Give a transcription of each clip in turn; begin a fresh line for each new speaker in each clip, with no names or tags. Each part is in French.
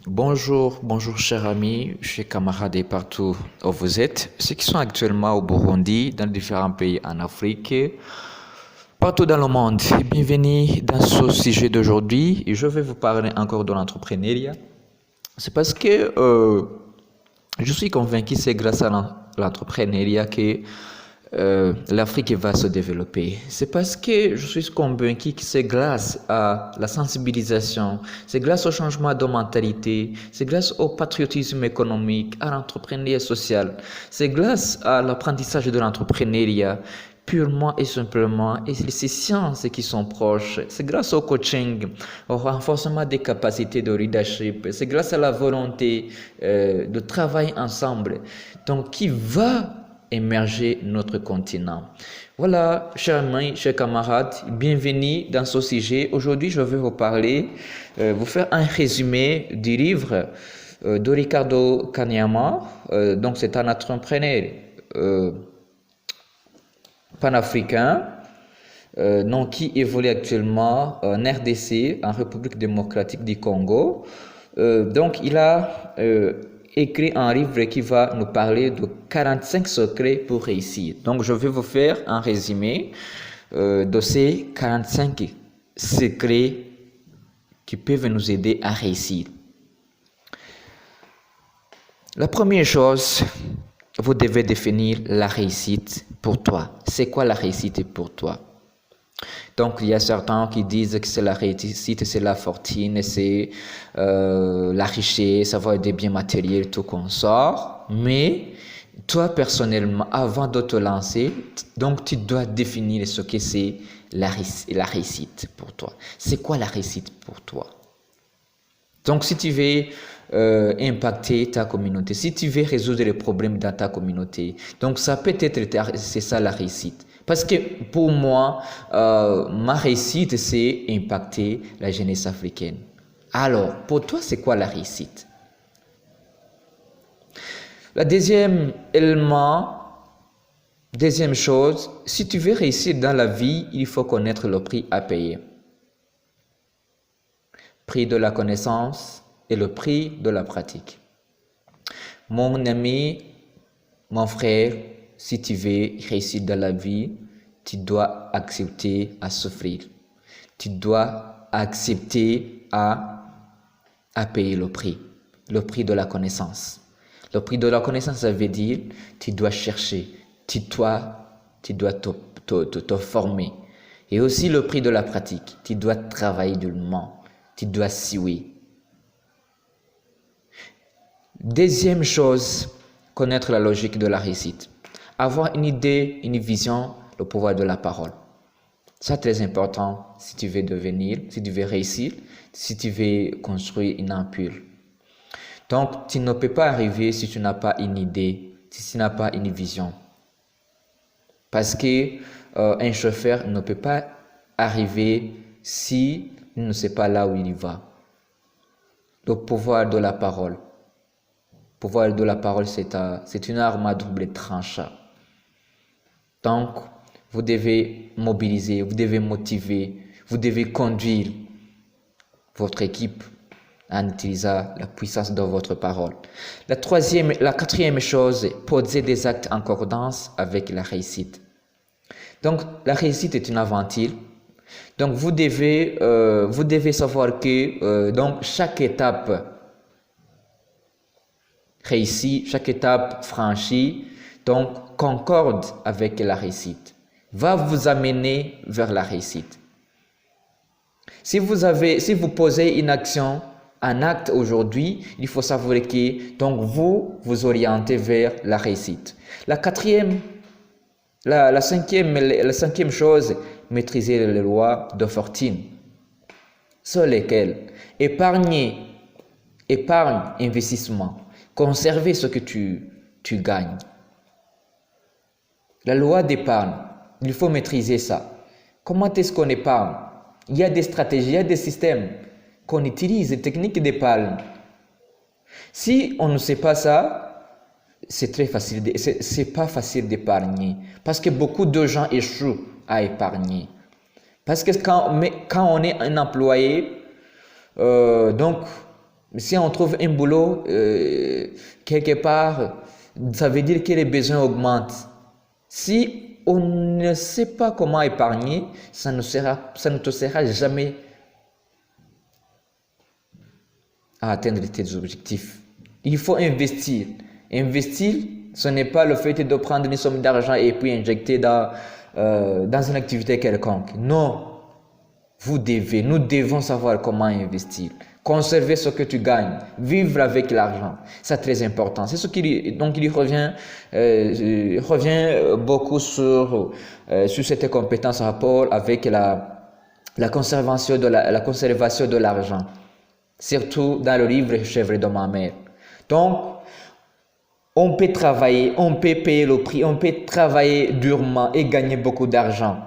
Bonjour chers amis, chers camarades et partout où vous êtes, ceux qui sont actuellement au Burundi, dans différents pays en Afrique, partout dans le monde. Bienvenue dans ce sujet d'aujourd'hui. Je vais vous parler encore de l'entrepreneuriat. C'est parce que je suis convaincu que c'est grâce à l'entrepreneuriat que l'Afrique va se développer. C'est parce que je suis convaincu que c'est grâce à la sensibilisation, c'est grâce au changement de mentalité, c'est grâce au patriotisme économique, à l'entrepreneuriat social, c'est grâce à l'apprentissage de l'entrepreneuriat purement et simplement, et ces sciences qui sont proches, c'est grâce au coaching, au renforcement des capacités de leadership, c'est grâce à la volonté de travailler ensemble, donc qui va émerger notre continent. Voilà, chers amis, chers camarades, bienvenue dans ce sujet. Aujourd'hui, je vais vous parler, vous faire un résumé du livre de Ricardo Kanyama. Donc, c'est un entrepreneur panafricain, qui évolue actuellement en RDC, en République démocratique du Congo. Donc, il a écrit un livre qui va nous parler de 45 secrets pour réussir. Donc, je vais vous faire un résumé de ces 45 secrets qui peuvent nous aider à réussir. La première chose, vous devez définir la réussite pour toi. C'est quoi la réussite pour toi? Donc, il y a certains qui disent que c'est la réussite, c'est la fortune, c'est la richesse, avoir des biens matériels, tout qu'on sort. Mais toi, personnellement, avant de te lancer, donc tu dois définir ce que c'est la réussite pour toi. C'est quoi la réussite pour toi? Donc, si tu veux impacter ta communauté, si tu veux résoudre les problèmes dans ta communauté, donc ça peut être, c'est ça la réussite. Parce que pour moi, ma réussite, c'est impacter la jeunesse africaine. Alors, pour toi, c'est quoi la réussite? La deuxième élément, deuxième chose, si tu veux réussir dans la vie, il faut connaître le prix à payer. Prix de la connaissance et le prix de la pratique. Mon ami, mon frère, si tu veux réussir dans la vie, tu dois accepter à souffrir. Tu dois accepter à payer le prix de la connaissance. Le prix de la connaissance, ça veut dire tu dois chercher, tu dois te former. Et aussi le prix de la pratique, tu dois travailler durement, tu dois suer. Deuxième chose, connaître la logique de la réussite. Avoir une idée, une vision, le pouvoir de la parole. C'est très important si tu veux devenir, si tu veux réussir, si tu veux construire une empire. Donc, tu ne peux pas arriver si tu n'as pas une idée, si tu n'as pas une vision. Parce que un chauffeur ne peut pas arriver si il ne sait pas là où il va. Le pouvoir de la parole. Le pouvoir de la parole, c'est une arme à double tranchant. Donc, vous devez mobiliser, vous devez motiver, vous devez conduire votre équipe en utilisant la puissance de votre parole. La quatrième chose, poser des actes en concordance avec la réussite. Donc, la réussite est une aventure. Donc, vous devez savoir que donc chaque étape réussie, chaque étape franchie, donc concorde avec la réussite, va vous amener vers la réussite. Si vous posez une action, un acte aujourd'hui, il faut savoir que donc vous orientez vers la réussite. La cinquième chose, maîtriser les lois de fortune. Sur lesquelles épargne, investissement, conserver ce que tu gagnes. La loi d'épargne, il faut maîtriser ça. Comment est-ce qu'on épargne? Il y a des stratégies, il y a des systèmes qu'on utilise, des techniques d'épargne. Si on ne sait pas ça, c'est pas facile d'épargner. Parce que beaucoup de gens échouent à épargner. Parce que quand on est un employé, donc Si on trouve un boulot quelque part, ça veut dire que les besoins augmentent. Si on ne sait pas comment épargner, ça ne te sera jamais à atteindre tes objectifs. Il faut investir. Investir, ce n'est pas le fait de prendre une somme d'argent et puis injecter dans une activité quelconque. Non, nous devons savoir comment investir. Conserver ce que tu gagnes, vivre avec l'argent, c'est très important. C'est ce qui donc il revient beaucoup sur cette compétence en rapport avec la conservation de l'argent, surtout dans le livre Chèvre de ma mère. Donc, on peut travailler, on peut payer le prix, on peut travailler durement et gagner beaucoup d'argent.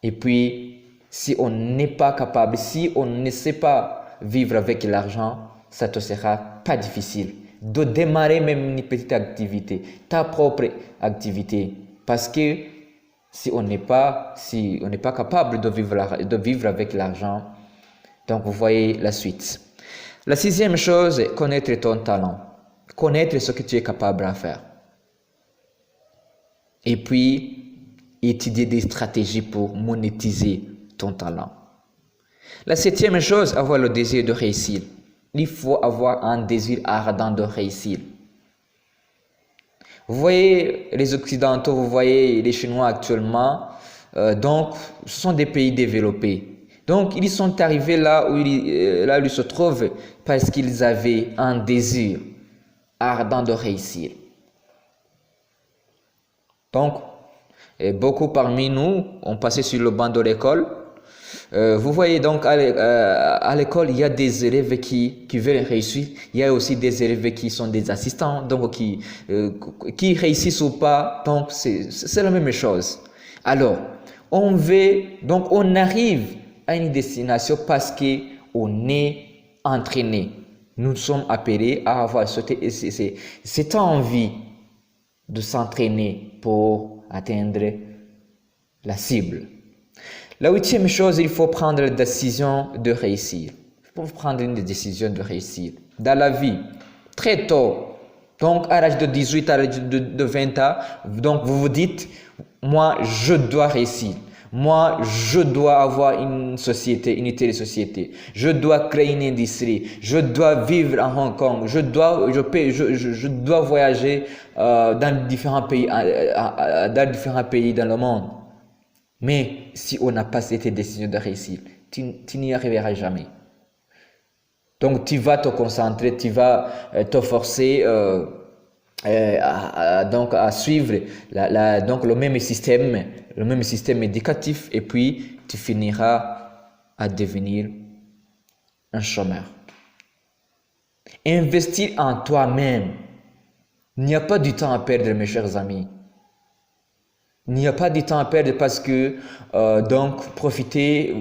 Et puis, si on n'est pas capable, si on ne sait pas vivre avec l'argent, ça te sera pas difficile de démarrer même une petite activité, ta propre activité. Parce que si on n'est pas capable de vivre avec l'argent, donc vous voyez la suite. La sixième chose, connaître ton talent. Connaître ce que tu es capable à faire. Et puis, étudier des stratégies pour monétiser ton talent. La septième chose, avoir le désir de réussir. Il faut avoir un désir ardent de réussir. Vous voyez les Occidentaux, vous voyez les Chinois actuellement, donc ce sont des pays développés. Donc ils sont arrivés là où ils se trouvent parce qu'ils avaient un désir ardent de réussir. Donc, beaucoup parmi nous ont passé sur le banc de l'école. Vous voyez donc à l'école, il y a des élèves qui veulent réussir. Il y a aussi des élèves qui sont des assistants, donc qui réussissent ou pas. Donc, c'est la même chose. Alors, on arrive à une destination parce qu'on est entraîné. Nous sommes appelés à avoir cette envie de s'entraîner pour atteindre la cible. La huitième chose, il faut prendre la décision de réussir. Il faut prendre une décision de réussir dans la vie, très tôt. Donc, à l'âge de 18, à l'âge de 20 ans, donc vous vous dites, moi, je dois réussir. Moi, je dois avoir une telle société. Je dois créer une industrie. Je dois vivre à Hong Kong. Je dois voyager dans différents pays dans le monde. Mais si on n'a pas cette décision de réussir, tu n'y arriveras jamais. Donc, tu vas te concentrer, tu vas te forcer à suivre donc le même système éducatif, et puis tu finiras à devenir un chômeur. Investir en toi-même. Il n'y a pas du temps à perdre, mes chers amis. Il n'y a pas de temps à perdre parce que donc profitez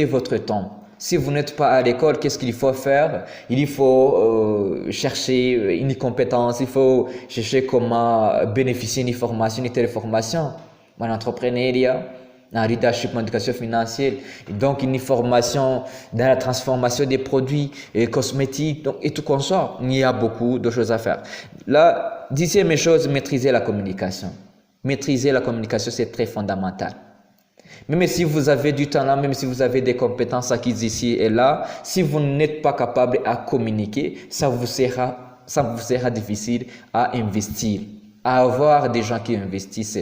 votre temps. Si vous n'êtes pas à l'école, qu'est-ce qu'il faut faire? Il faut chercher une compétence, il faut chercher comment bénéficier d'une formation, une telle formation en entrepreneuriat, en leadership, en éducation financière, et donc une formation dans la transformation des produits et cosmétiques, donc, et tout consort. Il y a beaucoup de choses à faire. La dixième chose, maîtriser la communication. Maîtriser la communication, c'est très fondamental. Même si vous avez du talent, même si vous avez des compétences acquises ici et là, si vous n'êtes pas capable à communiquer, ça vous sera difficile à investir, à avoir des gens qui investissent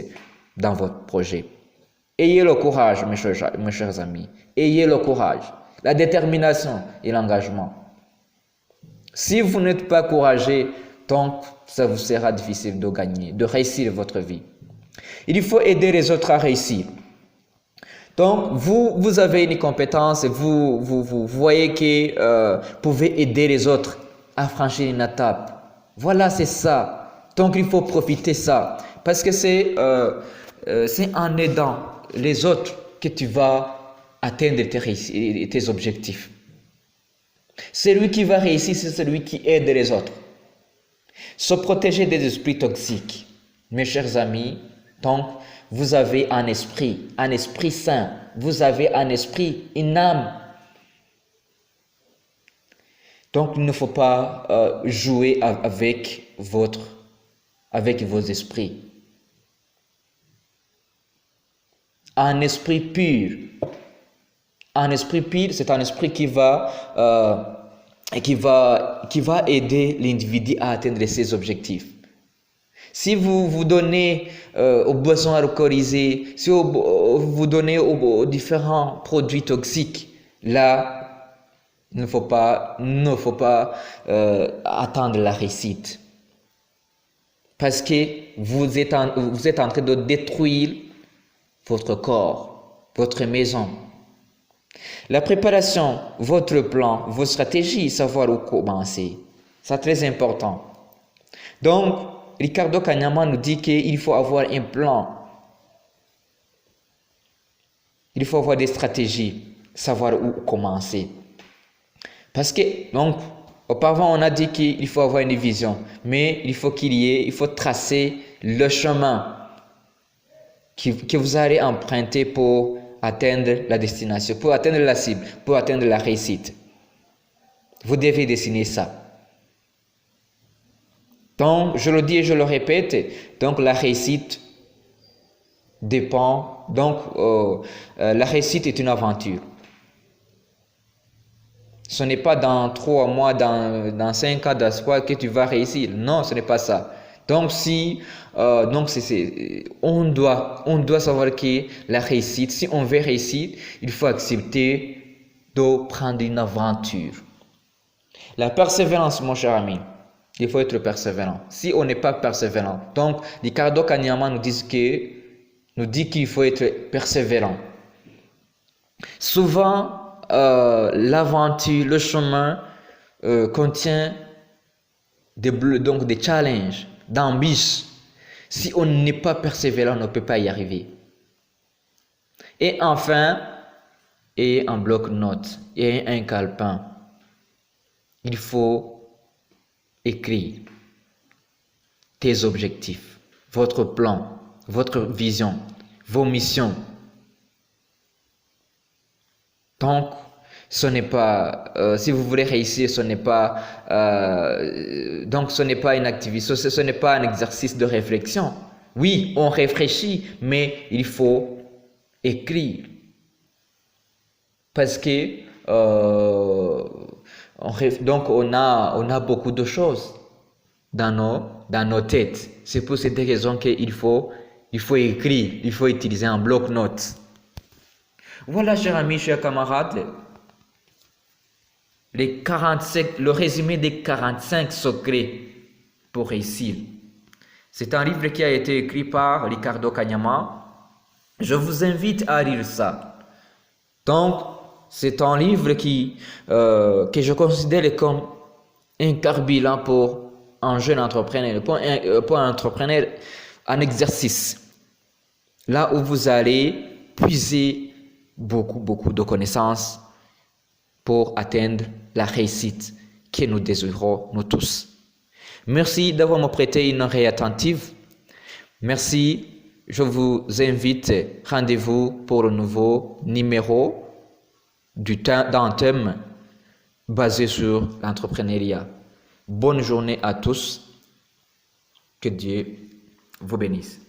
dans votre projet. Ayez le courage, mes chers amis. Ayez le courage, la détermination et l'engagement. Si vous n'êtes pas courageux, donc ça vous sera difficile de gagner, de réussir votre vie. Il faut aider les autres à réussir. Donc, vous avez une compétence, vous voyez que vous pouvez aider les autres à franchir une étape. Voilà, c'est ça. Donc, il faut profiter de ça. Parce que c'est en aidant les autres que tu vas atteindre tes objectifs. Celui qui va réussir, c'est celui qui aide les autres. Se protéger des esprits toxiques. Mes chers amis, donc, vous avez un esprit saint. Vous avez un esprit, une âme. Donc, il ne faut pas jouer avec vos esprits. Un esprit pur. Un esprit pur, c'est un esprit qui va aider l'individu à atteindre ses objectifs. Si vous vous donnez aux boissons alcoolisées, si vous donnez aux différents produits toxiques, là, il ne faut pas attendre la réussite. Parce que vous êtes en train de détruire votre corps, votre maison. La préparation, votre plan, vos stratégies, savoir où commencer. C'est très important. Donc, Ricardo Kanyama nous dit qu'il faut avoir un plan. Il faut avoir des stratégies, savoir où commencer. Parce que, donc, auparavant, on a dit qu'il faut avoir une vision, mais il faut tracer le chemin que vous allez emprunter pour atteindre la destination, pour atteindre la cible, pour atteindre la réussite. Vous devez dessiner ça. Donc, je le dis et je le répète, donc la réussite dépend, donc la réussite est une aventure. Ce n'est pas dans 3 mois, dans 5 ans d'espoir que tu vas réussir. Non, ce n'est pas ça. Donc, on doit savoir que la réussite, si on veut réussir, il faut accepter de prendre une aventure. La persévérance, mon cher ami, il faut être persévérant. Si on n'est pas persévérant, donc Ricardo Kanyama nous dit qu'il faut être persévérant. Souvent, l'aventure, le chemin contient des challenges, d'embûches. Si on n'est pas persévérant, on ne peut pas y arriver. Et enfin, et un bloc-notes et un calepin, il faut écrire tes objectifs, votre plan, votre vision, vos missions. Donc, ce n'est pas, si vous voulez réussir, ce n'est pas une activité, ce n'est pas un exercice de réflexion. Oui, on réfléchit, mais il faut écrire. Parce que on a beaucoup de choses dans nos têtes. C'est pour cette raison qu'il faut écrire, il faut utiliser un bloc-notes. Voilà, chers amis, chers camarades, le résumé des 45 secrets pour réussir. C'est un livre qui a été écrit par Ricardo Kanyama. Je vous invite à lire ça. Donc, c'est un livre que je considère comme un carburant pour un jeune entrepreneur, pour un entrepreneur en exercice. Là où vous allez puiser beaucoup de connaissances pour atteindre la réussite que nous désirons, nous tous. Merci d'avoir me prêté une oreille attentive. Merci. Je vous invite, rendez-vous pour un nouveau numéro d'un thème basé sur l'entrepreneuriat. Bonne journée à tous. Que Dieu vous bénisse.